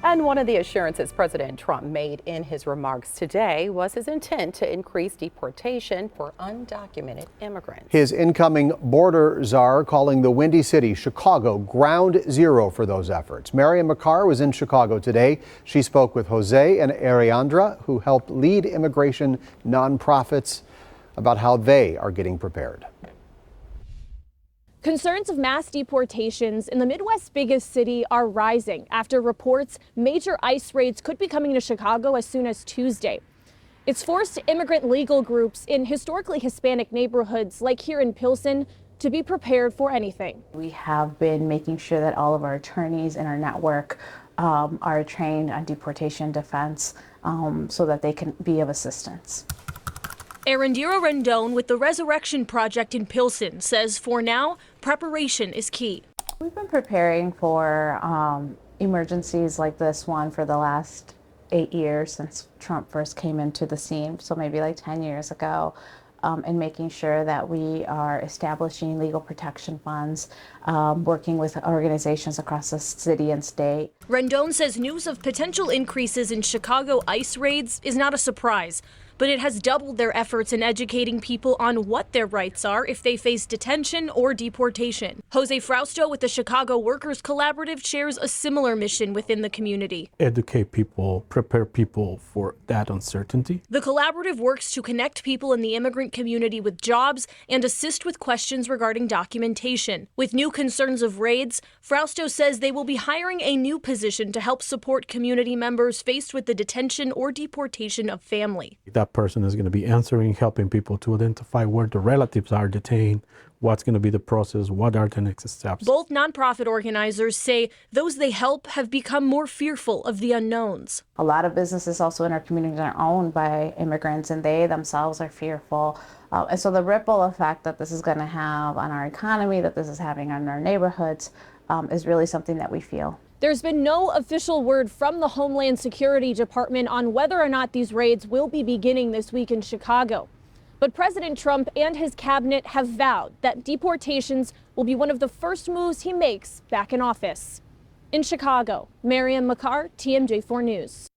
And one of the assurances President Trump made in his remarks today was his intent to increase deportation for undocumented immigrants. His incoming Border Czar calling the Windy City, Chicago, ground zero for those efforts. Mariam McCarr was in Chicago today. She spoke with Jose and Ariandra, who help lead immigration nonprofits, about how they are getting prepared. Concerns of mass deportations in the Midwest's biggest city are rising after reports major ICE raids could be coming to Chicago as soon as Tuesday. It's forced immigrant legal groups in historically Hispanic neighborhoods like here in Pilsen to be prepared for anything. We have been making sure that all of our attorneys in our network are trained on deportation defense so that they can be of assistance. Arandira Rendon with the Resurrection Project in Pilsen says for now, preparation is key. We've been preparing for emergencies like this one for the last 8 years since Trump first came into the scene, so maybe like 10 years ago, and making sure that we are establishing legal protection funds, working with organizations across the city and state. Rendon says news of potential increases in Chicago ICE raids is not a surprise, but it has doubled their efforts in educating people on what their rights are if they face detention or deportation. Jose Frausto with the Chicago Workers Collaborative shares a similar mission within the community. Educate people, prepare people for that uncertainty. The collaborative works to connect people in the immigrant community with jobs and assist with questions regarding documentation. With new concerns of raids, Frausto says they will be hiring a new position to help support community members faced with the detention or deportation of family. That person is going to be answering, helping people to identify where the relatives are detained, what's going to be the process, what are the next steps. Both nonprofit organizers say those they help have become more fearful of the unknowns. A lot of businesses also in our community are owned by immigrants, and they themselves are fearful. And so the ripple effect that this is going to have on our economy, that this is having on our neighborhoods, is really something that we feel. There's been no official word from the Homeland Security Department on whether or not these raids will be beginning this week in Chicago. But President Trump and his cabinet have vowed that deportations will be one of the first moves he makes back in office. In Chicago, Mariam McCarr, TMJ4 News.